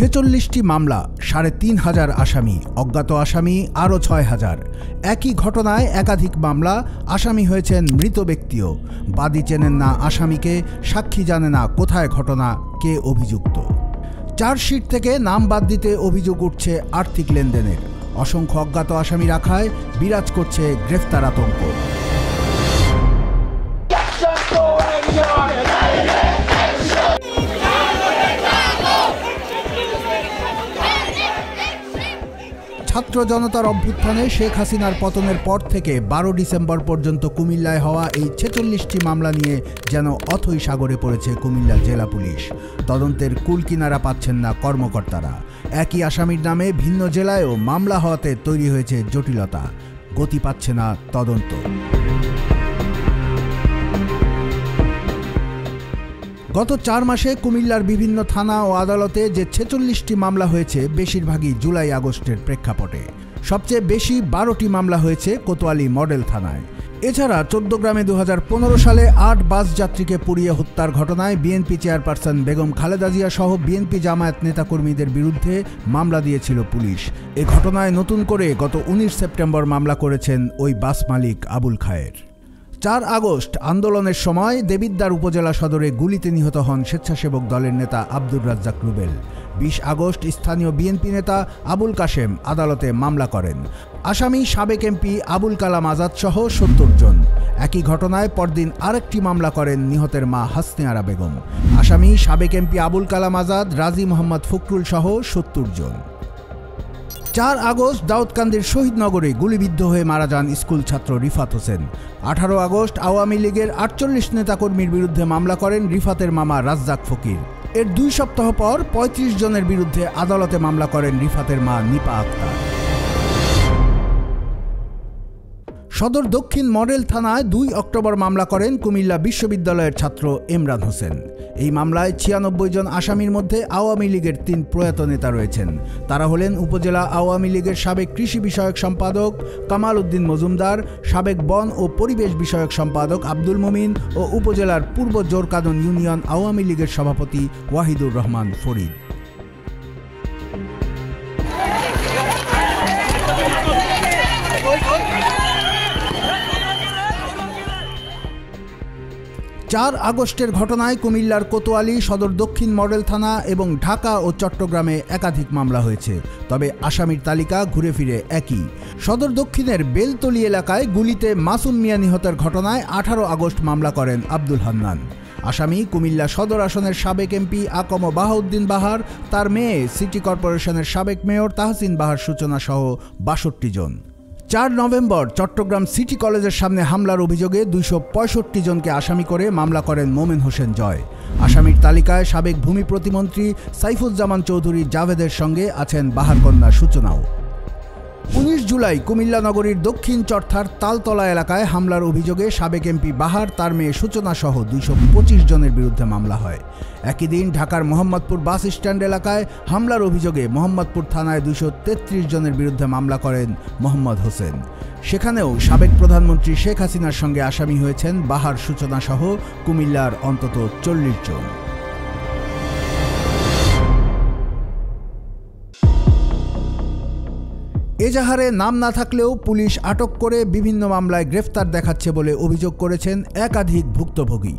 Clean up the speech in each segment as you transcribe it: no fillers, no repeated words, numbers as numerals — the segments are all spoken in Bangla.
ছেচল্লিশটি মামলা, ৩,৫০০ আসামি, অজ্ঞাত আসামি আরও ৬,০০০। একই ঘটনায় একাধিক মামলা, আসামি হয়েছেন মৃত ব্যক্তিও। বাদী চেনেন না আসামিকে, সাক্ষী জানে না কোথায় ঘটনা, কে অভিযুক্ত। চার্জশিট থেকে নাম বাদ দিতে অভিযোগ উঠছে আর্থিক লেনদেনের। অসংখ্য অজ্ঞাত আসামি রাখায় বিরাজ করছে গ্রেফতার আতঙ্ক। ছাত্র জনতার অভ্যুত্থানে শেখ হাসিনার পতনের পর থেকে 12 ডিসেম্বর পর্যন্ত কুমিল্লায় হওয়া এই 46টি মামলা নিয়ে যেন অথৈ সাগরে পড়েছে কুমিল্লা জেলা পুলিশ। তদন্তের কুল কিনারা পাচ্ছেন না কর্মকর্তারা। একই আসামির নামে ভিন্ন জেলায়ও মামলা হওয়াতে তৈরি হয়েছে জটিলতা, গতি পাচ্ছে না তদন্ত। গত 4 মাসে কুমিল্লার বিভিন্ন থানা ও আদালতে যে 46টি মামলা হয়েছে, বেশিরভাগই জুলাই আগস্টের প্রেক্ষাপটে। সবচেয়ে বেশি 12টি মামলা হয়েছে কোতোয়ালি মডেল থানায়। এছাড়া 14 গ্রামে 2015 সালে 8 বাস যাত্রীকে পুড়িয়ে হত্যার ঘটনায় বিএনপি চেয়ারপারসন বেগম খালেদা জিয়া সহ বিএনপি জামায়াত নেতাকর্মীদের বিরুদ্ধে মামলা দিয়েছিল পুলিশ। এ ঘটনায় নতুন করে গত 19 সেপ্টেম্বর মামলা করেছেন ওই বাস মালিক আবুল খায়ের। 4 আগস্ট আন্দোলনের সময় দেবিদ্বার উপজেলা সদরে গুলিতে নিহত হন স্বেচ্ছাসেবক দলের নেতা আব্দুর রাজ্জাক রুবেল। 20 আগস্ট স্থানীয় বিএনপি নেতা আবুল কাশেম আদালতে মামলা করেন। আসামি সাবেক এমপি আবুল কালাম আজাদ সহ 70 জন। একই ঘটনায় পরদিন আরেকটি মামলা করেন নিহতের মা হাসনে আরা বেগম। আসামি সাবেক এমপি আবুল কালাম আজাদ, রাজি মোহাম্মদ ফখরুল সহ 70 জন। 4 আগস্ট দাউদকান্দির শহীদনগরে গুলিবিদ্ধ হয়ে মারা যান স্কুল ছাত্র রিফাত হোসেন। 18 আগস্ট আওয়ামী লীগের 48 নেতাকর্মীর বিরুদ্ধে মামলা করেন রিফাতের মামা রাজ্জাক ফকির। এর 2 সপ্তাহ পর 35 জনের বিরুদ্ধে আদালতে মামলা করেন রিফাতের মা নিপা আক্তার। সদর দক্ষিণ মডেল থানায় 2 অক্টোবর মামলা করেন কুমিল্লা বিশ্ববিদ্যালয়ের ছাত্র ইমরান হোসেন। এই মামলায় 96 জন আসামির মধ্যে আওয়ামী লীগের 3 প্রয়াত নেতা রয়েছেন। তারা হলেন উপজেলা আওয়ামী লীগের সাবেক কৃষি বিষয়ক সম্পাদক কামাল উদ্দিন মজুমদার, সাবেক বন ও পরিবেশ বিষয়ক সম্পাদক আব্দুল মুমিন ও উপজেলার পূর্ব জোরকাদন ইউনিয়ন আওয়ামী লীগের সভাপতি ওয়াহিদুর রহমান ফরিদ। চার আগস্টের ঘটনায় কুমিল্লার কোতোয়ালি, সদর দক্ষিণ মডেল থানা এবং ঢাকা ও চট্টগ্রামে একাধিক মামলা হয়েছে। তবে আসামির তালিকা ঘুরে ফিরে একই। সদর দক্ষিণের বেলতলি এলাকায় গুলিতে মাসুম মিয়া নিহতের ঘটনায় 18 আগস্ট মামলা করেন আব্দুল হান্নান। আসামি কুমিল্লা সদর আসনের সাবেক এমপি আকম বাহাউদ্দিন বাহার, তার মেয়ে সিটি কর্পোরেশনের সাবেক মেয়র তাহসিন বাহার সূচনা সহ 62 জন। 4 নভেম্বর চট্টগ্রাম সিটি কলেজের সামনে হামলার অভিযোগে 265 জনকে আসামি করে মামলা করেন মোমেন হোসেন জয়। আসামির তালিকায় সাবেক ভূমি প্রতিমন্ত্রী সাইফুজ্জামান চৌধুরী জাভেদের সঙ্গে আছেন বাহার কন্যা সূচনাও। 19 জুলাই কুমিল্লা নগরীর দক্ষিণ চরথার তালতলা এলাকায় হামলার অভিযোগে সাবেক এমপি বাহার, তার মেয়ে সূচনা সহ 225 জনের বিরুদ্ধে মামলা হয়। একই দিন ঢাকার মোহাম্মদপুর বাস স্ট্যান্ড এলাকায় হামলার অভিযোগে মোহাম্মদপুর থানায় 233 জনের বিরুদ্ধে মামলা করেন মোহাম্মদ হোসেন। সেখানেও সাবেক প্রধানমন্ত্রী শেখ হাসিনার সঙ্গে আসামি হয়েছেন বাহার, সূচনা সহ কুমিল্লার অন্তত 40 জন। এজাহারে নাম না থাকলেও পুলিশ আটক করে বিভিন্ন মামলায় গ্রেফতার দেখাচ্ছে বলে অভিযোগ করেছেন একাধিক ভুক্তভোগী।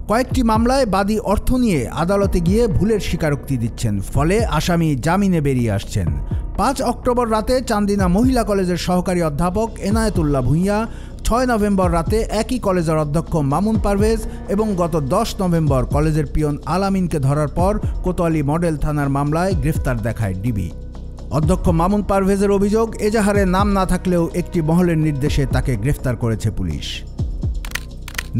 কয়েকটি মামলায় বাদী অর্থ নিয়ে আদালতে গিয়ে ভুলের স্বীকারোক্তি দিচ্ছেন, ফলে আসামি জামিনে বেরিয়ে আসছেন। 5 অক্টোবর রাতে চান্দিনা মহিলা কলেজের সহকারী অধ্যাপক এনায়েতুল্লাহ ভূঁইয়া, 6 নভেম্বর রাতে একই কলেজের অধ্যক্ষ মামুন পারভেজ এবং গত 10 নভেম্বর কলেজের পিয়ন আলামিনকে ধরার পর কোতোয়ালি মডেল থানার মামলায় গ্রেফতার দেখায় ডিবি। অধ্যক্ষ মামুন পারভেজের অভিযোগ, এজাহারে নাম না থাকলেও একটি মহলের নির্দেশে তাকে গ্রেফতার করেছে পুলিশ।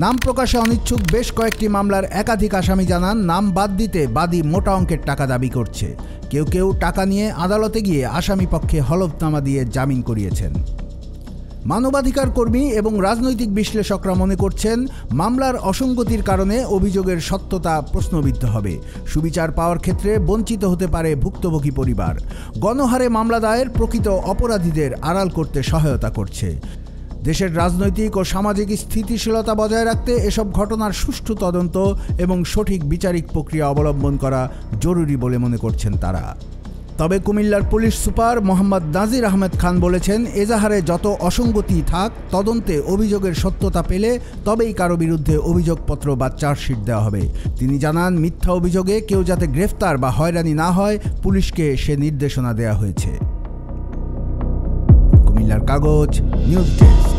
নাম প্রকাশে অনিচ্ছুক বেশ কয়েকটি মামলার একাধিক আসামি জানান, নাম বাদ দিতে বাদী মোটা অঙ্কের টাকা দাবি করছে। কেউ কেউ টাকা নিয়ে আদালতে গিয়ে আসামি পক্ষে হলফনামা দিয়ে জামিন করিয়েছেন। মানবাধিকার কর্মী এবং রাজনৈতিক বিশ্লেষকরা মনে করছেন, মামলার অসঙ্গতির কারণে অভিযোগের সত্যতা প্রশ্নবিদ্ধ হবে। সুবিচার পাওয়ার ক্ষেত্রে বঞ্চিত হতে পারে ভুক্তভোগী পরিবার। গণহারে মামলা দায়ের প্রকৃত অপরাধীদের আড়াল করতে সহায়তা করছে। দেশের রাজনৈতিক ও সামাজিক স্থিতিশীলতা বজায় রাখতে এসব ঘটনার সুষ্ঠু তদন্ত এবং সঠিক বিচারিক প্রক্রিয়া অবলম্বন করা জরুরি বলে মনে করছেন তারা। তবে কুমিল্লার পুলিশ সুপার মোহাম্মদ নাজির আহমেদ খান বলেছেন, এজাহারে যত অসঙ্গতি থাক তদন্তে অভিযোগের সত্যতা পেলে তবেই কারো বিরুদ্ধে অভিযোগপত্র বা চার্জশিট দেওয়া হবে। তিনি জানান, মিথ্যা অভিযোগে কেউ যাতে গ্রেফতার বা হয়রানি না হয় পুলিশকে সে নির্দেশনা দেওয়া হয়েছে। কুমিল্লার কাগজ নিউজ ডেস্ক।